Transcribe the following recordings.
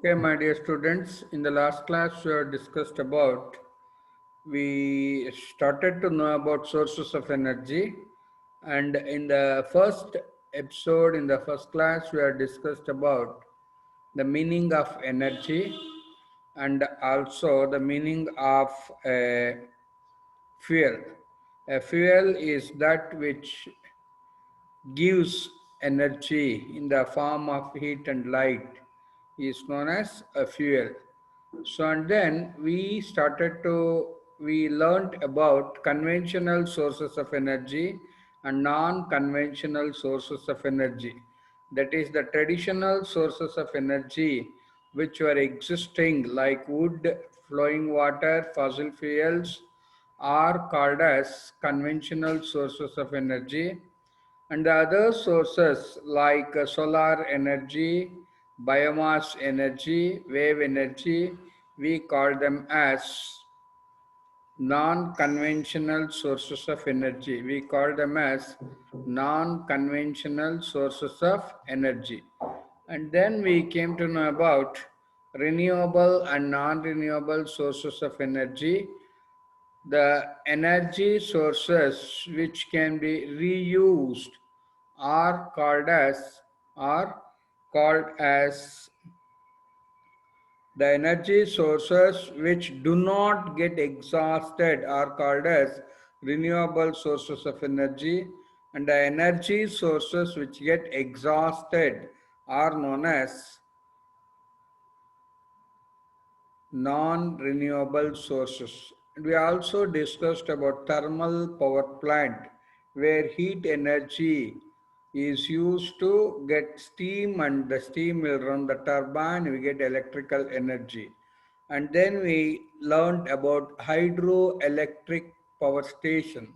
Okay, my dear students, in the last class we have discussed about, we started to know about sources of energy, and in the first episode, in the first class, we have discussed about the meaning of energy and also the meaning of a fuel. A fuel is that which gives energy in the form of heat and light is known as a fuel. So and then we learned about conventional sources of energy and non-conventional sources of energy. That is the traditional sources of energy which were existing like wood, flowing water, fossil fuels are called as conventional sources of energy, and the other sources like solar energy, biomass energy, wave energy, we call them as non-conventional sources of energy. We call them as non-conventional sources of energy. And then we came to know about renewable and non-renewable sources of energy. The energy sources which can be reused are called as are called as the energy sources which do not get exhausted are called as renewable sources of energy, and the energy sources which get exhausted are known as non-renewable sources. And we also discussed about thermal power plant where heat energy is used to get steam, and the steam will run the turbine, we get electrical energy. And then we learned about hydroelectric power station.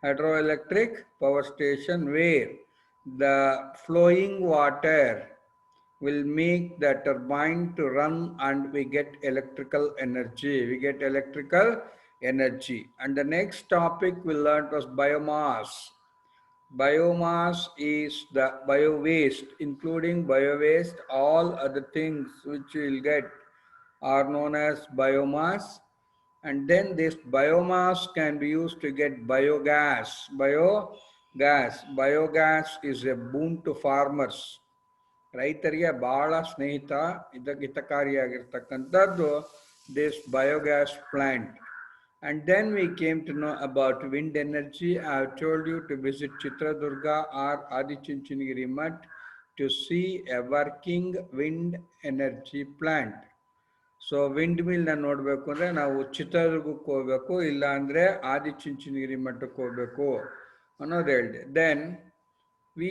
Hydroelectric power station where the flowing water will make the turbine to run and we get electrical energy. We get electrical energy. And the next topic we learned was biomass. Biomass is the bio waste, including bio waste, all other things which you will get are known as biomass. And then this biomass can be used to get biogas. Biogas is a boon to farmers. ರೈತರಿಗೆ ಬಹಳ ಸ್ನೇಹಿತ ಹಿತಕಾರಿಯಾಗಿರ್ತಕ್ಕಂಥದ್ದು this biogas plant. And then we came to know about wind energy. I have told you to visit Chitradurga or Adichunchanagiri Mutt to see a working wind energy plant. So wind ಮಿಲ್ನ ನೋಡಬೇಕು ಅಂದರೆ ನಾವು ಚಿತ್ರದುರ್ಗಕ್ಕೆ ಹೋಗ್ಬೇಕು, ಇಲ್ಲ ಅಂದರೆ ಆದಿಚುಂಚನಗಿರಿ ಮಠಕ್ಕೆ ಹೋಗ್ಬೇಕು ಅನ್ನೋದು ಹೇಳಿದೆ. Then we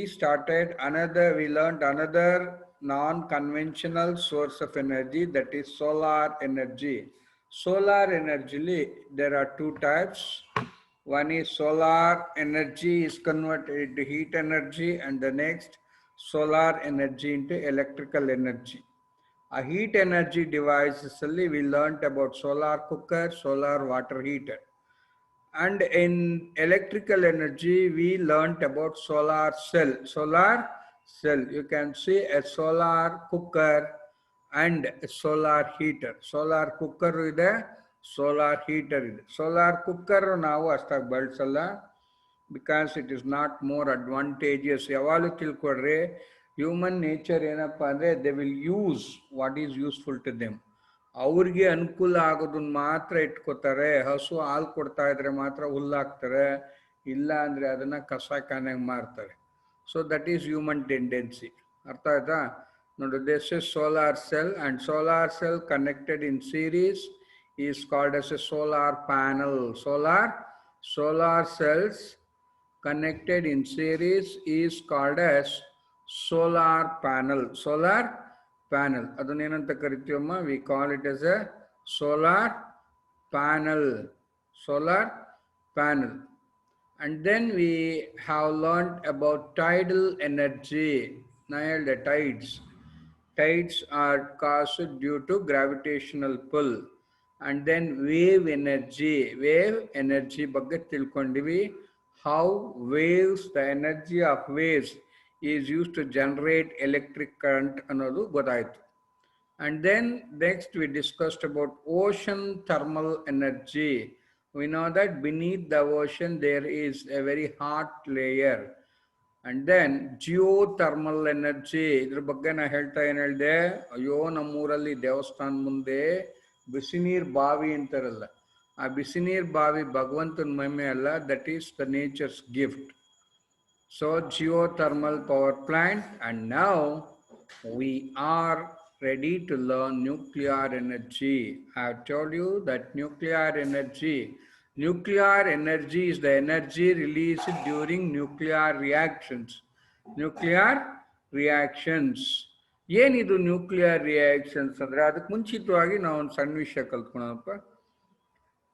learned another non-conventional source of energy, that is solar energy. Solar energy, there are two types. One is solar energy is converted into heat energy, and the next solar energy into electrical energy. A heat energy devices ಅಲ್ಲಿ we learnt about solar cooker, solar water heater. And in electrical energy, we learnt about solar cell. Solar cell, you can see a solar cooker and a solar heater. Solar cooker ಇದೆ, solar heater ಇದೆ. Solar cooker ನಾವು ಅಷ್ಟಾಗಿ ಬಳಸಲ್ಲ because it is not more advantageous. ಯಾವಾಗಲೂ ತಿಳ್ಕೊಡ್ರಿ, human nature ಏನಪ್ಪ ಅಂದರೆ they will use what is useful to them. ಅವ್ರಿಗೆ ಅನುಕೂಲ ಆಗೋದನ್ನ ಮಾತ್ರ ಇಟ್ಕೋತಾರೆ. ಹಸು ಹಾಲು ಕೊಡ್ತಾ ಇದ್ರೆ ಮಾತ್ರ ಹುಲ್ಲಾಕ್ತಾರೆ, ಇಲ್ಲ ಅಂದರೆ ಅದನ್ನು ಕಸಾಖಾನೆಗೆ ಮಾರ್ತಾರೆ. So that is human tendency. ಅರ್ಥ ಆಯ್ತಾ? ನೋಡಿ, this is solar cell, and solar cell connected in series is called as A solar panel. Solar cells connected in series is called as solar panel. Solar panel, ಅದನ್ನೇನಂತ ಕರಿತೀವಮ್ಮ? We call it as a solar panel. Solar panel. And then we have learned about tidal energy. Now the tides are caused due to gravitational pull. And then wave energy ಬಗ್ಗೆ ತಿಳ್ಕೊಂಡಿವಿ. How waves, the energy of waves is used to generate electric current ಅನ್ನೋದು ಗೊತ್ತಾಯಿತು. And then next we discussed about ocean thermal energy. We know that beneath the ocean there is a very hot layer. And then geothermal energy. ಇದ್ರ ಬಗ್ಗೆ ನಾ ಹೇಳ್ತಾ ಏನು ಹೇಳಿದೆ, ಅಯ್ಯೋ ನಮ್ಮೂರಲ್ಲಿ ದೇವಸ್ಥಾನ ಮುಂದೆ ಬಿಸಿ ನೀರು ಬಾವಿ ಅಂತಾರಲ್ಲ, ಆ ಬಿಸಿ ನೀರು ಬಾವಿ ಭಗವಂತನ ಮಹಿಮೆ ಅಲ್ಲ, that is the nature's gift. So geothermal power plant, and now we are ready to learn nuclear energy. I have told you that nuclear energy is the energy released during nuclear reactions. Nuclear reactions. ಏನಿದು nuclear reactions ಅಂದರೆ, ಅದಕ್ಕೆ ಮುಂಚಿತವಾಗಿ ನಾವು ಒಂದು ಸಣ್ಣ ವಿಷಯ ಕಲ್ತ್ಕೊಳ್ಳೋಣಪ್ಪ.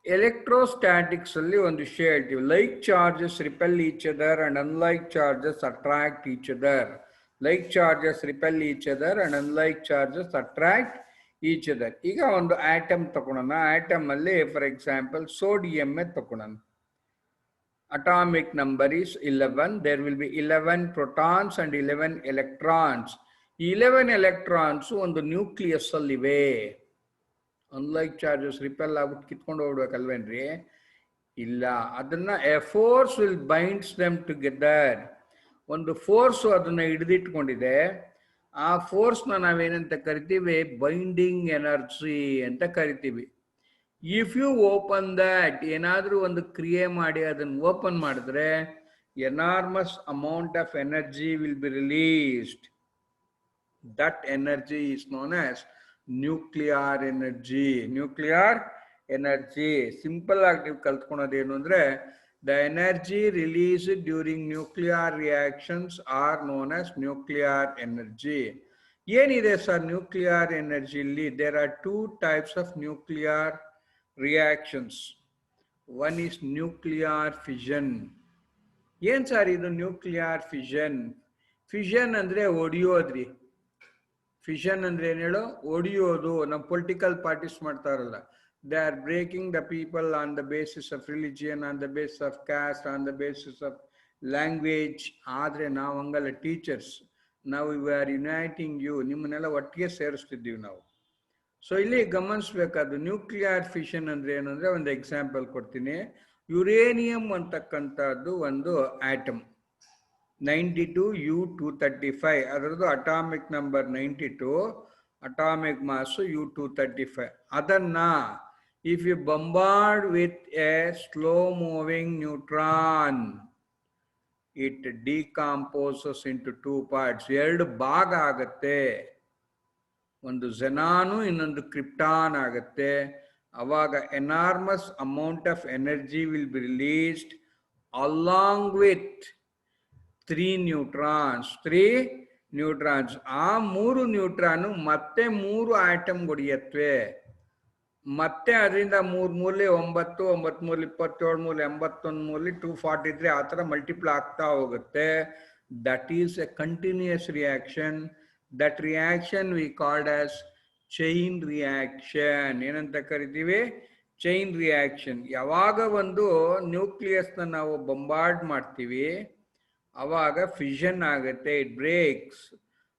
Electrostatics ಅಲ್ಲಿ ಒಂದು ವಿಷಯ ಹೇಳ್ತೀವಿ, like charges repel each other and unlike charges attract each other. Like charges repel each other and unlike charges attract each other. ಈಗ ಒಂದು ಆಟಮ್ ತಗೊಳ್ಳೋಣ. ಆಟಮ್ ಅಲ್ಲಿ ಫಾರ್ ಎಕ್ಸಾಂಪಲ್ ಸೋಡಿಯಂ ತಗೊಳ್ಳೋಣ. Atomic number is 11. There will be 11 protons and 11 electrons. 11 electrons ಒಂದು nucleus ಅಲ್ಲಿ ಇವೆ. Unlike charges repel ಆಗ್ಬಿಟ್ಟು ಕಿತ್ಕೊಂಡು ಹೋಗ್ಬೇಕಲ್ವೇನ್ರಿ? ಇಲ್ಲ, ಅದನ್ನ A force will binds them together. ಒಂದು ಫೋರ್ಸು ಅದನ್ನ ಹಿಡಿದಿಟ್ಕೊಂಡಿದೆ. ಆ ಫೋರ್ಸ್ನ ನಾವೇನಂತ ಕರಿತೀವಿ? ಬೈಂಡಿಂಗ್ ಎನರ್ಜಿ ಅಂತ ಕರಿತೀವಿ. ಇಫ್ ಯು ಓಪನ್ ದಟ್, ಏನಾದರೂ ಒಂದು ಕ್ರಿಯೆ ಮಾಡಿ ಅದನ್ನು ಓಪನ್ ಮಾಡಿದ್ರೆ enormous amount of energy will be released. That energy is known as nuclear energy. Nuclear energy simple ಆಗಿ ನೀವು ಕಲ್ತ್ಕೊಳೋದೇನು ಅಂದ್ರೆ, the energy released during nuclear reactions are known as nuclear energy. ಏನಿದೆ ಸರ್ ನ್ಯೂಕ್ಲಿಯರ್ ಎನರ್ಜಿಲಿ? There are two types of nuclear reactions. One is nuclear fission. ಏನ್ ಸರ್ ಇದು nuclear fission? Fission ಅಂದ್ರೆ ಒಡಿಯೋದ್ರಿ. ಫಿಷನ್ ಅಂದ್ರೆ ಏನ್ ಹೇಳೋ? ಒಡಿಯೋದು. ನಮ್ಮ ಪೊಲಿಟಿಕಲ್ ಪಾರ್ಟೀಸ್ ಮಾಡ್ತಾರಲ್ಲ, they R breaking the people on the basis of religion, on the basis of caste, on the basis of language. ಆದ್ರೆ ನಾವು ಹಂಗಲ್ಲ, ಟೀಚರ್ಸ್. ನಾವು ವಿ ಆರ್ ಯುನೈಟಿಂಗ್ ಯು, ನಿಮ್ಮನ್ನೆಲ್ಲ ಒಟ್ಟಿಗೆ ಸೇರಿಸ್ತಿದ್ದೀವಿ ನಾವು. ಸೊ ಇಲ್ಲಿ ಗಮನಿಸ್ಬೇಕಾದ್ದು ನ್ಯೂಕ್ಲಿಯರ್ ಫಿಷನ್ ಅಂದ್ರೆ ಏನು ಅಂದ್ರೆ, ಒಂದು ಎಕ್ಸಾಂಪಲ್ ಕೊಡ್ತೀನಿ. ಯುರೇನಿಯಂ ಅಂತಕ್ಕಂಥದ್ದು ಒಂದು ಆಟಮ್ 92U235. ಅದರದ್ದು atomic number 92, atomic mass U235. ಅದನ್ನ if you bombard with a slow moving neutron, it decomposes into 2 parts. 2 ಭಾಗ ಆಗತ್ತೆ. ಒಂದು ಝೆನಾನು, ಇನ್ನೊಂದು ಕ್ರಿಪ್ಟಾನ್ ಆಗುತ್ತೆ. ಅವಾಗ enormous amount of energy will be released along with 3 neutrons. ಆ 3 neutron ಮತ್ತೆ 3 ಆಟಮ್ ಹೊಡೆಯತ್ವೆ. ಮತ್ತೆ ಅದರಿಂದ 3 ಮೂಲೆ 9, 9 ಮೂಲೆ 27, ಮೂಲೆ 81, ಮೂಲೆ 243, ಆ ಥರ ಮಲ್ಟಿಪ್ಲೈ ಆಗ್ತಾ ಹೋಗುತ್ತೆ. That is A continuous reaction. That reaction we called as chain reaction. ಏನಂತ ಕರಿತೀವಿ? Chain reaction. ಯಾವಾಗ ಒಂದು ನ್ಯೂಕ್ಲಿಯಸ್ನ ನಾವು ಬಂಬಾರ್ಡ್ ಮಾಡ್ತೀವಿ ಅವಾಗ ಫಿಷನ್ ಆಗುತ್ತೆ, ಇಟ್ ಬ್ರೇಕ್ಸ್.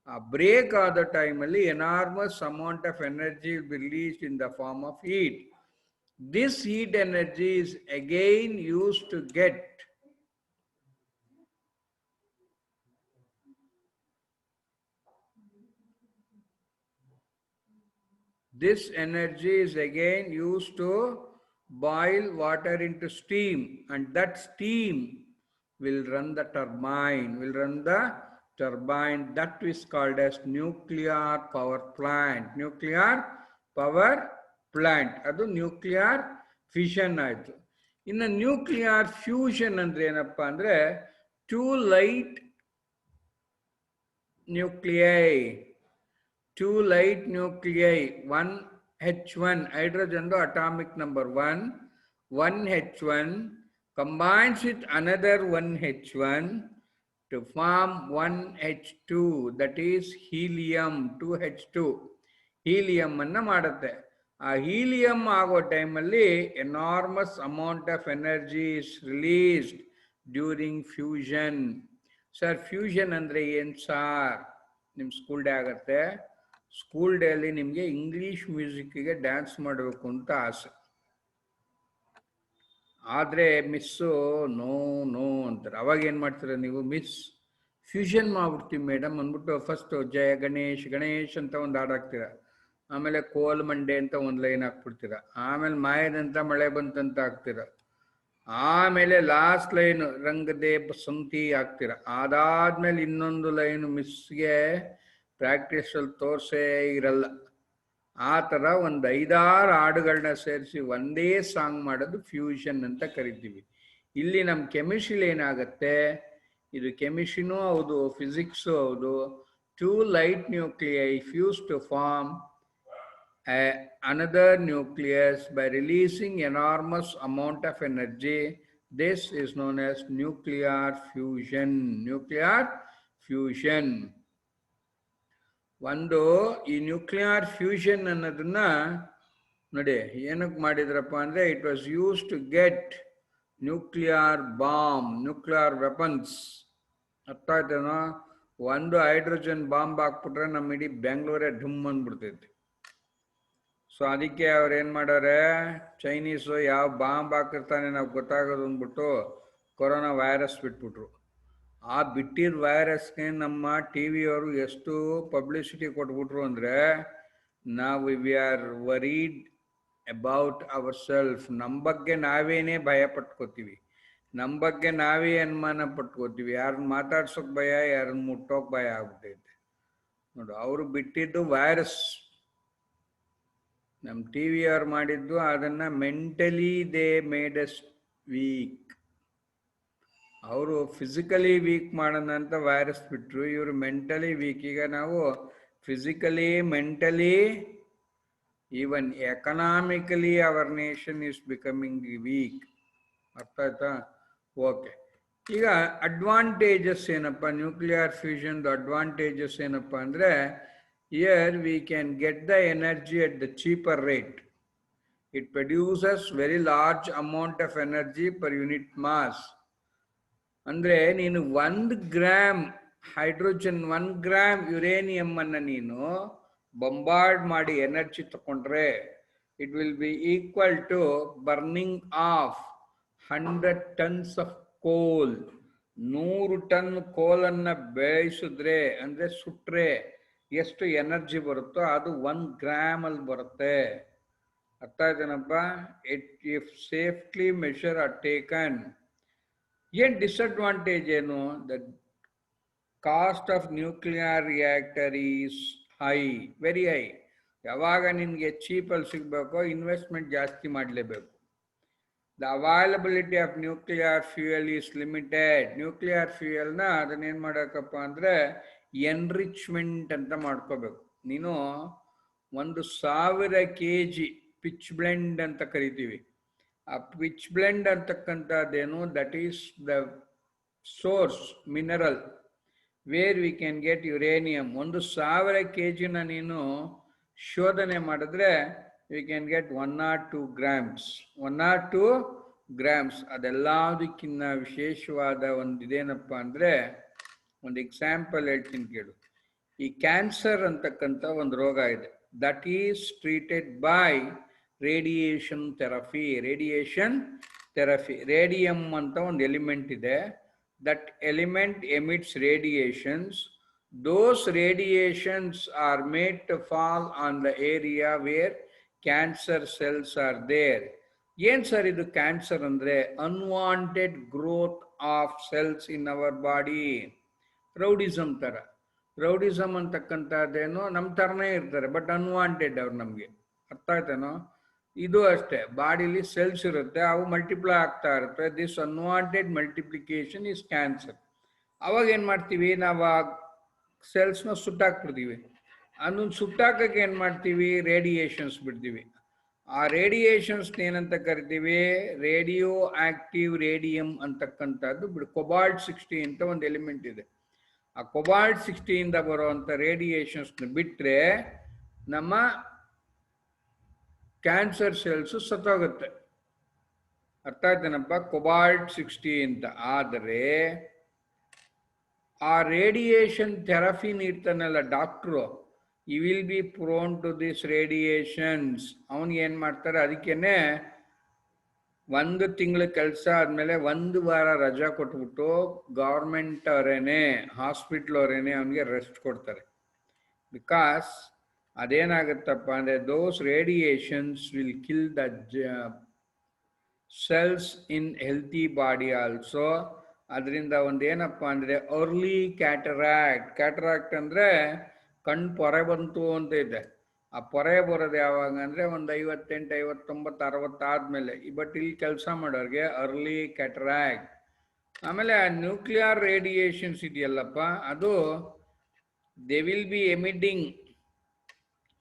ಆ ಬ್ರೇಕ್ ಆದ ಟೈಮಲ್ಲಿ enormous amount of energy will be released in the form of heat. This heat energy is again used to get this energy is again used to boil water into steam, and that steam will run the turbine. That is called as nuclear power plant. ಅದು nuclear fission ಆಯ್ತು. ಇನ್ನು nuclear fusion ಅಂದ್ರೆ ಏನಪ್ಪಾ ಅಂದ್ರೆ, 2 light nuclei, 1H1, hydrogen atomic number 1H1 combines with another 1H1 to form 1H2, that is helium. 2H2 helium ಅನ್ನ ಮಾಡುತ್ತೆ. ಆ helium ಆಗೋ ಟೈಮಲ್ಲಿ enormous amount of energy is released during fusion. Sir fusion ಅಂದ್ರೆ ಏನ್ ಸಾರ್? ನಿಮ್ school day ಆಗತ್ತೆ. School day ಅಲ್ಲಿ ನಿಮಗೆ ಇಂಗ್ಲಿಷ್ ಮ್ಯೂಸಿಕ್ಗೆ ಡ್ಯಾನ್ಸ್ ಮಾಡಬೇಕು ಅಂತ ಆಸೆ. ಆದರೆ ಮಿಸ್ಸು ನೋ ನೋ ಅಂತಾರೆ. ಅವಾಗ ಏನು ಮಾಡ್ತೀರ ನೀವು? ಮಿಸ್ ಫ್ಯೂಷನ್ ಮಾಡ್ಬಿಡ್ತೀವಿ ಮೇಡಮ್ ಅಂದ್ಬಿಟ್ಟು ಫಸ್ಟು ಜಯ ಗಣೇಶ್ ಗಣೇಶ್ ಅಂತ ಒಂದು ಹಾಡು ಹಾಕ್ತೀರ, ಆಮೇಲೆ ಕೋಲ್ ಮಂಡೆ ಅಂತ ಒಂದು ಲೈನ್ ಹಾಕ್ಬಿಡ್ತೀರ, ಆಮೇಲೆ ಮಾಯದಂತ ಮಳೆ ಬಂತಂತ ಹಾಕ್ತೀರ, ಆಮೇಲೆ ಲಾಸ್ಟ್ ಲೈನ್ ರಂಗದೇ ಬಸಂತಿ ಹಾಕ್ತೀರ. ಅದಾದ್ಮೇಲೆ ಇನ್ನೊಂದು ಲೈನ್ ಮಿಸ್ಗೆ ಪ್ರಾಕ್ಟೀಸಲ್ಲಿ ತೋರಿಸೇ ಇರಲ್ಲ. ಆ ಥರ ಒಂದು 5-6 ಹಾಡುಗಳನ್ನ ಸೇರಿಸಿ ಒಂದೇ ಸಾಂಗ್ ಮಾಡೋದು ಫ್ಯೂಷನ್ ಅಂತ ಕರಿತೀವಿ. ಇಲ್ಲಿ ನಮ್ಮ ಕೆಮಿಸ್ಟ್ರಿಲಿ ಏನಾಗುತ್ತೆ, ಇದು ಕೆಮಿಸ್ಟ್ರಿನೂ ಹೌದು, ಫಿಸಿಕ್ಸು ಹೌದು. 2 light nuclei fuse to form another nucleus by releasing enormous amount of energy. This is known as nuclear fusion. Nuclear fusion. ಒಂದು ಈ ನ್ಯೂಕ್ಲಿಯರ್ ಫ್ಯೂಷನ್ ಅನ್ನೋದನ್ನ ನೋಡಿ ಏನಕ್ಕೆ ಮಾಡಿದ್ರಪ್ಪ ಅಂದರೆ, it was use to get nuclear bomb, nuclear weapons. ಅರ್ಥ ಆಯ್ತೇನೋ? ಒಂದು ಹೈಡ್ರೋಜನ್ ಬಾಂಬ್ ಹಾಕ್ಬಿಟ್ರೆ ನಮ್ಮ ಇಡೀ ಬೆಂಗಳೂರೇ ಢುಮ್ ಅಂದ್ಬಿಡ್ತೈತಿ. ಸೊ ಅದಕ್ಕೆ ಅವ್ರು ಏನು ಮಾಡೋರೆ, ಚೈನೀಸು ಯಾವ ಬಾಂಬ್ ಹಾಕಿರ್ತಾನೆ ನಾವು ಗೊತ್ತಾಗೋದು ಅಂದ್ಬಿಟ್ಟು ಕೊರೋನಾ ವೈರಸ್ ಬಿಟ್ಬಿಟ್ರು. ಆ ಬಿಟ್ಟಿದ್ದ ವೈರಸ್ಗೆ ನಮ್ಮ ಟಿ ವಿಯವರು ಎಷ್ಟು ಪಬ್ಲಿಸಿಟಿ ಕೊಟ್ಬಿಟ್ರು ಅಂದರೆ, ನಾವು we R varied about our self. ನಮ್ಮ ಬಗ್ಗೆ ನಾವೇನೇ ಭಯ ಪಟ್ಕೋತೀವಿ, ನಮ್ಮ ಬಗ್ಗೆ ನಾವೇ ಅನುಮಾನ ಪಟ್ಕೋತೀವಿ. ಯಾರನ್ನ ಮಾತಾಡ್ಸೋಕೆ ಭಯ, ಯಾರನ್ನ ಮುಟ್ಟೋಕೆ ಭಯ ಆಗ್ಬಿಟ್ಟೈತೆ ನೋಡು. ಅವರು ಬಿಟ್ಟಿದ್ದು ವೈರಸ್, ನಮ್ಮ ಟಿ ವಿಯವ್ರು ಮಾಡಿದ್ದು ಅದನ್ನು mentally they made us weak. ಅವರು ಫಿಸಿಕಲಿ ವೀಕ್ ಮಾಡೋಣ ಅಂತ ವೈರಸ್ ಬಿಟ್ಟರು, ಇವರು ಮೆಂಟಲಿ ವೀಕ್. ಈಗ ನಾವು physically, mentally, even economically our nation is becoming weak. ಅರ್ಥ ಆಯ್ತಾ? ಓಕೆ. ಈಗ ಅಡ್ವಾಂಟೇಜಸ್ ಏನಪ್ಪ, ನ್ಯೂಕ್ಲಿಯರ್ ಫ್ಯೂಷನ್ದು ಅಡ್ವಾಂಟೇಜಸ್ ಏನಪ್ಪ ಅಂದರೆ, here we can get the energy at the cheaper rate. It produces very large amount of energy per unit mass. ಅಂದರೆ ನೀನು 1 gram hydrogen, 1 gram uranium ಅನ್ನು ನೀನು ಬಂಬಾರ್ಡ್ ಮಾಡಿ ಎನರ್ಜಿ ತಗೊಂಡ್ರೆ, it will be equal to burning of 100 tons of coal. 100 ton ಕೋಲನ್ನು ಬೇಯಿಸಿದ್ರೆ ಅಂದರೆ ಸುಟ್ರೆ ಎಷ್ಟು energy ಬರುತ್ತೋ ಅದು 1 ಗ್ರಾಮಲ್ಲಿ ಬರುತ್ತೆ. ಅರ್ಥ ಆಯ್ತೇನಪ್ಪ? If safely measure are taken. ಏನು ಡಿಸಡ್ವಾಂಟೇಜ್ ಏನು? The cost of nuclear reactor is high, very high. ಯಾವಾಗ ನಿನಗೆ ಚೀಪಲ್ಲಿ ಸಿಗಬೇಕೋ ಇನ್ವೆಸ್ಟ್ಮೆಂಟ್ ಜಾಸ್ತಿ ಮಾಡಲೇಬೇಕು. The availability of nuclear fuel is limited. Nuclear ಫ್ಯೂಯಲ್ನ ಅದನ್ನೇನು ಮಾಡೋಕ್ಕಪ್ಪ ಅಂದರೆ ಎನ್ರಿಚ್ಮೆಂಟ್ ಅಂತ ಮಾಡ್ಕೋಬೇಕು. ನೀನು 1,000 kg ಪಿಚ್ ಬ್ಲೆಂಡ್ ಅಂತ ಕರಿತೀವಿ. ಆ ಪಿಚ್ ಬ್ಲೆಂಡ್ ಅಂತಕ್ಕಂಥದ್ದೇನು, that is the source mineral where we can get uranium. 1,000 kgನ ನೀನು ಶೋಧನೆ ಮಾಡಿದ್ರೆ we can get 1 or 2 grams. 1 or 2 grams. ಅದೆಲ್ಲದಕ್ಕಿಂತ ವಿಶೇಷವಾದ ಒಂದು ಇದೇನಪ್ಪ ಅಂದರೆ, ಒಂದು ಎಕ್ಸಾಂಪಲ್ ಹೇಳ್ತೀನಿ ಕೇಳು. ಈ ಕ್ಯಾನ್ಸರ್ ಅಂತಕ್ಕಂಥ ಒಂದು ರೋಗ ಇದೆ, that is treated by radiation therapy. Radiation therapy, radium ಅಂತ ಒಂದು ಎಲಿಮೆಂಟ್ ಇದೆ. That element emits radiations. Those radiations are made to fall on the area where cancer cells are there. ಏನು ಸರ್ ಇದು ಕ್ಯಾನ್ಸರ್ ಅಂದರೆ? Unwanted growth of cells in our body. Rowdyism ಥರ. Rowdyism ಅಂತಕ್ಕಂಥದ್ದೇನೋ ನಮ್ಮ ಥರನೇ ಇರ್ತಾರೆ, ಬಟ್ ಅನ್ವಾಂಟೆಡ್ ಅವ್ರು ನಮಗೆ. ಅರ್ಥ ಆಯ್ತೇನೋ? ಇದು ಅಷ್ಟೇ, ಬಾಡಿಲಿ ಸೆಲ್ಸ್ ಇರುತ್ತೆ, ಅವು ಮಲ್ಟಿಪ್ಲೈ ಆಗ್ತಾ ಇರುತ್ತೆ. This unwanted multiplication is cancer. ಅವಾಗ ಏನು ಮಾಡ್ತೀವಿ ನಾವು? ಆ ಸೆಲ್ಸ್ನ ಸುಟ್ಟಾಕ್ಬಿಡ್ತೀವಿ. ಅದನ್ನು ಸುಟ್ಟಾಕಕ್ಕೆ ಏನು ಮಾಡ್ತೀವಿ? ರೇಡಿಯೇಷನ್ಸ್ ಬಿಡ್ತೀವಿ. ಆ ರೇಡಿಯೇಷನ್ಸ್ ಏನಂತ ಕರಿತೀವಿ? ರೇಡಿಯೋ ಆಕ್ಟಿವ್ ರೇಡಿಯಂ ಅಂತಕ್ಕಂಥದ್ದು ಕೊಬಾಲ್ಟ್ 60 ಅಂತ ಒಂದು ಎಲಿಮೆಂಟ್ ಇದೆ. ಆ ಕೊಬಾಲ್ಟ್ 60 ಇಂದ ಬರುವಂಥ ರೇಡಿಯೇಷನ್ಸ್ನ ಬಿಟ್ಟರೆ ನಮ್ಮ ಕ್ಯಾನ್ಸರ್ ಸೆಲ್ಸು ಸತ್ತೋಗುತ್ತೆ. ಅರ್ಥ ಆಯ್ತೇನಪ್ಪ? ಕೊಬಾಲ್ಟ್ 60 ಅಂತ. ಆದರೆ ಆ ರೇಡಿಯೇಷನ್ ಥೆರಪಿ ನೀಡ್ತಾನಲ್ಲ doctor, he will be prone to these radiations. ಅವನಿಗೆ ಏನು ಮಾಡ್ತಾರೆ, ಅದಕ್ಕೇನೆ ಒಂದು ತಿಂಗಳ ಕೆಲಸ ಆದಮೇಲೆ ಒಂದು ವಾರ ರಜಾ ಕೊಟ್ಬಿಟ್ಟು ಗೌರ್ಮೆಂಟ್ ಅವರೇನೆ ಹಾಸ್ಪಿಟ್ಲ್ ಅವರೇನೆ ಅವನಿಗೆ ರೆಸ್ಟ್ ಕೊಡ್ತಾರೆ. ಬಿಕಾಸ್ ಅದೇನಾಗುತ್ತಪ್ಪ ಅಂದರೆ those radiations will kill the cells in healthy body also. ಅದರಿಂದ ಒಂದೇನಪ್ಪ ಅಂದರೆ ಅರ್ಲಿ ಕ್ಯಾಟರಾಕ್ಟ್ ಅಂದರೆ ಕಣ್ಣು ಪೊರೆ ಬಂತು ಅಂತ ಇದೆ. ಆ ಪೊರೆ ಬರೋದು ಯಾವಾಗ ಅಂದರೆ ಒಂದು 58, 59, 60 ಆದಮೇಲೆ. ಬಟ್ ಇಲ್ಲಿ ಕೆಲಸ ಮಾಡೋರಿಗೆ ಅರ್ಲಿ ಕ್ಯಾಟರಾಕ್ಟ್. ಆಮೇಲೆ ಆ ನ್ಯೂಕ್ಲಿಯರ್ ರೇಡಿಯೇಷನ್ಸ್ ಇದೆಯಲ್ಲಪ್ಪ, ಅದು ದೇ ವಿಲ್ ಬಿ ಎಮಿಟಿಂಗ್.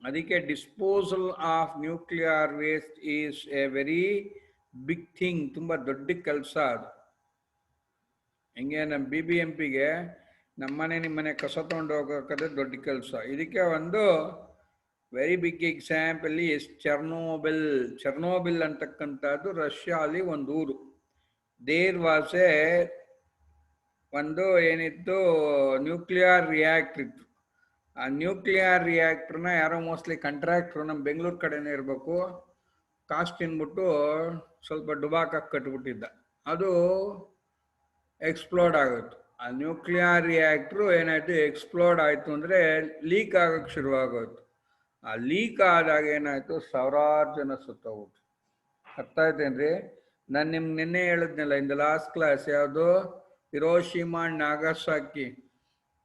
ಅದಕ್ಕೆ disposal of nuclear waste is a very big thing. ತುಂಬ ದೊಡ್ಡ ಕೆಲಸ ಅದು. ಹಿಂಗೆ ನಮ್ಮ BBMPಗೆ ನಮ್ಮನೆ ನಿಮ್ಮನೆ ಕಸ ತೊಗೊಂಡು ಹೋಗೋಕೆ ದೊಡ್ಡ ಕೆಲಸ. ಇದಕ್ಕೆ ಒಂದು very big example is Chernobyl ಅಂತಕ್ಕಂಥದ್ದು ರಷ್ಯಾಲಿ ಒಂದು ಊರು. ದೇರ್ ವಾಸ್ ಒಂದು ಏನಿತ್ತು, ನ್ಯೂಕ್ಲಿಯರ್ ರಿಯಾಕ್ಟರ್ ಇತ್ತು. ಆ ನ್ಯೂಕ್ಲಿಯರ್ ರಿಯಾಕ್ಟರ್ನ ಯಾರೋ ಮೋಸ್ಟ್ಲಿ ಕಾಂಟ್ರಾಕ್ಟ್ರು ನಮ್ಮ ಬೆಂಗಳೂರು ಕಡೆನೇ ಇರಬೇಕು, ಕಾಸ್ಟ್ ತಿನ್ಬಿಟ್ಟು ಸ್ವಲ್ಪ ಡುಬಾಕಾಗಿ ಕಟ್ಬಿಟ್ಟಿದ್ದ. ಅದು ಎಕ್ಸ್ಪ್ಲೋಡ್ ಆಗುತ್ತೆ. ಆ ನ್ಯೂಕ್ಲಿಯರ್ ರಿಯಾಕ್ಟ್ರು ಏನಾಯ್ತು, ಎಕ್ಸ್ಪ್ಲೋಡ್ ಆಯಿತು ಅಂದರೆ ಲೀಕ್ ಆಗೋಕ್ಕೆ ಶುರುವಾಗೋಯ್ತು. ಆ ಲೀಕ್ ಆದಾಗ ಏನಾಯಿತು, ಸಾವಿರಾರು ಜನ ಸುತ್ತೋಗ್ಬಿಟ್ಟು. ಅರ್ಥ ಆಯ್ತೇನ್ರಿ? ನಾನು ನಿಮ್ಗೆ ನಿನ್ನೆ ಹೇಳಿದ್ನಲ್ಲ ಇನ್ ದ ಲಾಸ್ಟ್ ಕ್ಲಾಸ್, ಯಾವುದು Hiroshima and Nagasaki,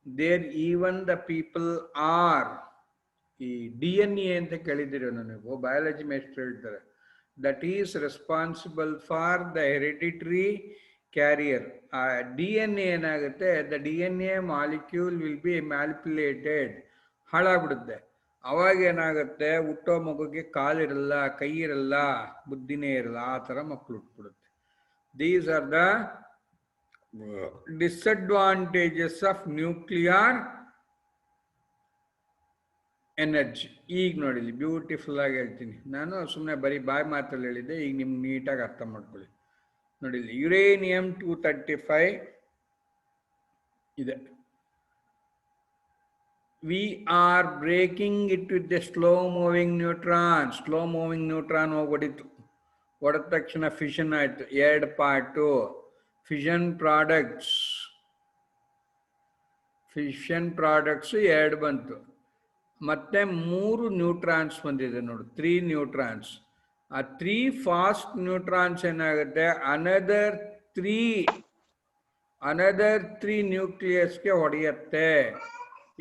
there even the people are, ಈ DNA ಅಂತ ಕೇಳಿದ್ದೀರಿ ನೀವು, ಬಯಾಲಜಿ ಮೇಸ್ಟ್ರು ಹೇಳ್ತಾರೆ, that is responsible for the hereditary carrier. ಆ DNA ಏನಾಗುತ್ತೆ, the DNA molecule will be manipulated, ಹಾಳಾಗ್ಬಿಡುತ್ತೆ. ಅವಾಗ ಏನಾಗುತ್ತೆ, ಹುಟ್ಟೋ ಮಗುಗೆ ಕಾಲಿರಲ್ಲ, ಕೈ ಇರಲ್ಲ, ಬುದ್ಧಿನೇ ಇರಲ್ಲ, ಆ ಥರ ಮಕ್ಕಳು ಹುಟ್ಬಿಡುತ್ತೆ. These are the disadvantages of nuclear energy. ಈಗ ನೋಡಿಲಿ ಬ್ಯೂಟಿಫುಲ್ ಆಗಿ ಹೇಳ್ತೀನಿ. ನಾನು ಸುಮ್ಮನೆ ಬರೀ ಬಾಯಿ ಮಾತಲ್ಲಿ ಹೇಳಿದ್ದೆ, ಈಗ ನಿಮ್ಗೆ ನೀಟಾಗಿ ಅರ್ಥ ಮಾಡ್ಕೊಳ್ಳಿ. ನೋಡಿಲಿ, ಯುರೇನಿಯಂ 235 ಇದೆ. We are breaking it with the slow moving neutron ಹೋಗ್ಬಿಡಿತು. ಹೊಡೆದ ತಕ್ಷಣ ಫಿಷನ್ ಆಯಿತು, 2 ಪಾರ್ಟು. ಫಿಷನ್ ಪ್ರಾಡಕ್ಟ್ಸ್ 2 ಬಂತು. ಮತ್ತೆ 3 ನ್ಯೂಟ್ರಾನ್ಸ್ ಬಂದಿದೆ ನೋಡು, 3 ನ್ಯೂಟ್ರಾನ್ಸ್. ಆ 3 ಫಾಸ್ಟ್ ನ್ಯೂಟ್ರಾನ್ಸ್ ಏನಾಗುತ್ತೆ, ಅನದರ್ 3 ನ್ಯೂಕ್ಲಿಯಸ್ಗೆ ಹೊಡೆಯುತ್ತೆ.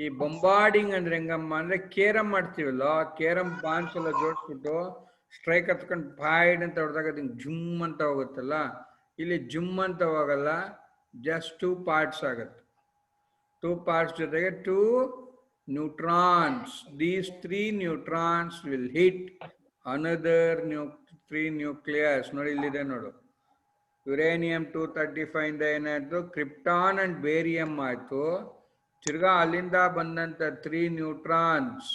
ಈ ಬೊಂಬಾರ್ಡಿಂಗ್ ಅಂದ್ರೆ ಹೆಂಗಮ್ಮ ಅಂದ್ರೆ, ಕೇರಮ್ ಮಾಡ್ತೀವಲ್ಲ, ಕೇರಮ್ ಬಾನ್ಸ್ ಎಲ್ಲ ಜೋಡಿಸ್ಬಿಟ್ಟು ಸ್ಟ್ರೈಕ್ ಹತ್ಕೊಂಡು ಫೈಡ್ ಅಂತ ಹೊಡೆದಾಗ ಅದಕ್ಕೆ ಜುಮ್ ಅಂತ ಹೋಗುತ್ತಲ್ಲ, ಇಲ್ಲಿ ಜುಮ್ ಅಂತ ಹೋಗಲ್ಲ, ಜಸ್ಟ್ 2 ಪಾರ್ಟ್ಸ್ ಆಗುತ್ತೆ. 2 ಪಾರ್ಟ್ಸ್ ಜೊತೆಗೆ 2 neutrons. These 3 neutrons will hit another 3 nucleus. ನೋಡಿ ಇಲ್ಲಿದೆ ನೋಡು, ಯುರೇನಿಯಂ 235 ಇಂದ ಏನಾಯ್ತು, ಕ್ರಿಪ್ಟಾನ್ ಅಂಡ್ ಬೇರಿಯಂ ಆಯ್ತು. ತಿರ್ಗಾ ಅಲ್ಲಿಂದ ಬಂದಂತ 3 ನ್ಯೂಟ್ರಾನ್ಸ್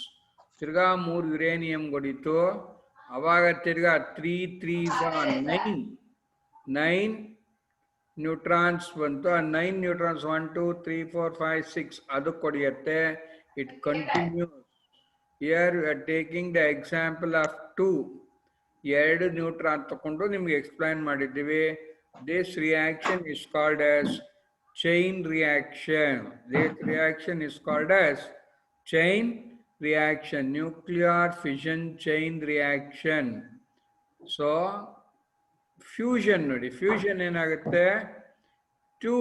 ತಿರ್ಗಾ 3 ಯುರೇನಿಯಂ ಹೊಡಿತು. ಅವಾಗ ತಿರ್ಗಾ 3 3s 9 ನ್ಯೂಟ್ರಾನ್ಸ್ ಬಂತು. ಆ 9 ನ್ಯೂಟ್ರಾನ್ಸ್ 1 2 3 4 5 6 ಅದಕ್ಕೆ ಹೊಡೆಯುತ್ತೆ. It continues. Here we are taking the example of 2 neutron ತಗೊಂಡು ನಿಮ್ಗೆ ಎಕ್ಸ್ಪ್ಲೈನ್ ಮಾಡಿದ್ದೀವಿ. This reaction is called as chain reaction. Nuclear fission chain reaction. So fusion ನೋಡಿ, ಫ್ಯೂಷನ್ ಏನಾಗುತ್ತೆ, 2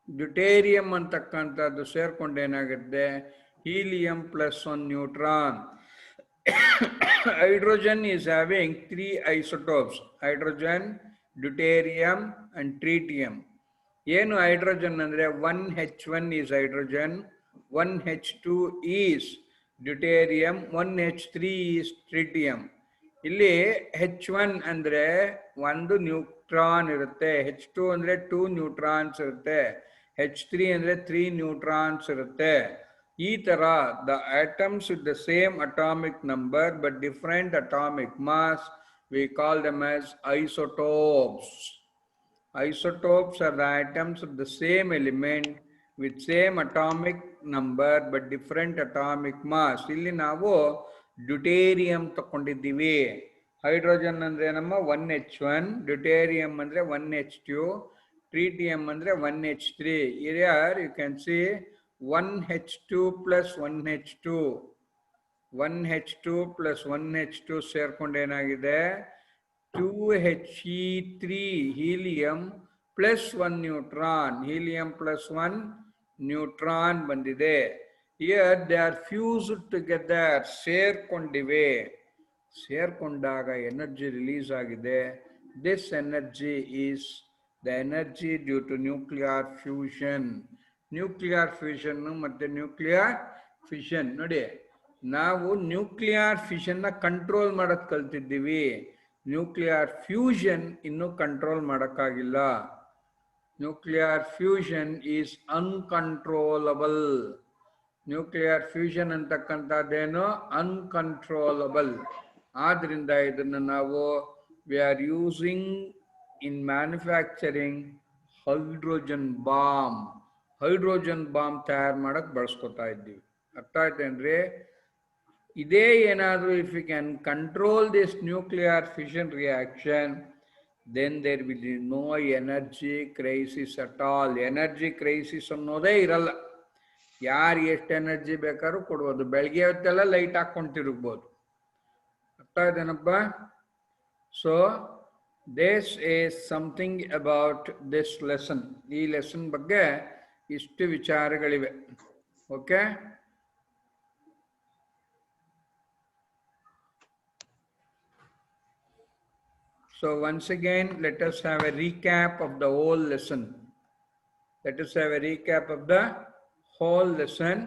ಡ್ಯೂಟೇರಿಯಂ ಅಂತಕ್ಕಂಥದ್ದು ಸೇರ್ಕೊಂಡು ಏನಾಗುತ್ತೆ, helium plus 1 neutron. Hydrogen is having 3 isotopes, hydrogen, deuterium and tritium. ಏನು hydrogen ಅಂದರೆ 1H1 is hydrogen, 1H2 is deuterium, 1H3 is tritium. ಇಲ್ಲಿ H1 ಅಂದರೆ 1 neutron ಇರುತ್ತೆ, H2 ಅಂದರೆ 2 ನ್ಯೂಟ್ರಾನ್ಸ್ ಇರುತ್ತೆ, H3 ಅಂದರೆ 3 ನ್ಯೂಟ್ರಾನ್ಸ್ ಇರುತ್ತೆ. ಈ ತರ the atoms with the same atomic number but different atomic mass, we call them as isotopes. Isotopes are the atoms of the same element with same atomic number but different atomic mass. ಇಲ್ಲಿ ನಾವು deuterium ತಗೊಂಡಿದ್ದೀವಿ. Hydrogen ಅಂದ್ರೆ ನಮ್ಮ 1H1, deuterium ಅಂದ್ರೆ 1H2, ಟ್ರಿಟಿಯಂ ಅಂದ್ರೆ 1H3. Here you can see 1H2 plus 1H2, 1H2 plus 1H2 ಸೇರ್ಕೊಂಡು ಏನಾಗಿದೆ 2He3 helium plus 1 neutron, helium plus 1 neutron ಬಂದಿದೆ. Here they are fused together, ಸೇರ್ಕೊಂಡಿವೆ. ಸೇರ್ಕೊಂಡಾಗ ಎನರ್ಜಿ ರಿಲೀಸ್ ಆಗಿದೆ. This energy is the energy due to nuclear fusion. Nuclear fusion ಮತ್ತೆ nuclear fission. ನೋಡಿ, ನಾವು nuclear ಫಿಷನ್ನ ಕಂಟ್ರೋಲ್ ಮಾಡಕ್ ಕಲ್ತಿದ್ದೀವಿ. ನ್ಯೂಕ್ಲಿಯರ್ ಫ್ಯೂಷನ್ ಇನ್ನೂ ಕಂಟ್ರೋಲ್ ಮಾಡೋಕ್ಕಾಗಿಲ್ಲ. Nuclear fusion is uncontrollable. Nuclear fusion ಅಂತಕ್ಕಂಥದ್ದೇನು ಅನ್ಕಂಟ್ರೋಲಬಲ್. ಆದ್ರಿಂದ ಇದನ್ನು ನಾವು we are using in manufacturing hydrogen bomb. Hydrogen bomb ತಯಾರು ಮಾಡಕ್ ಬಳಸ್ಕೊತಾ ಇದ್ದೀವಿ. ಅರ್ಥ ಆಯ್ತೇನ್ರಿ? ಇದೇ ಏನಾದರೂ if you can control this nuclear fission reaction, then there will be no energy crisis at all. Energy crisis ಅನ್ನೋದೇ ಇರಲ್ಲ. ಯಾರು ಎಷ್ಟು ಎನರ್ಜಿ ಬೇಕಾದ್ರೂ ಕೊಡ್ಬೋದು. ಬೆಳಗ್ಗೆ ಹೊತ್ತೆಲ್ಲ ಲೈಟ್ ಹಾಕೊಂಡು ತಿರುಗ್ಬೋದು. ಅರ್ಥ ಆಯ್ತೇನಪ್ಪ? So this is something about this lesson. ಈ ಲೆಸನ್ ಬಗ್ಗೆ ಇಷ್ಟು ವಿಚಾರಗಳಿವೆ. Okay, so once again let us have a recap of the whole lesson. Let us have a recap of the whole lesson.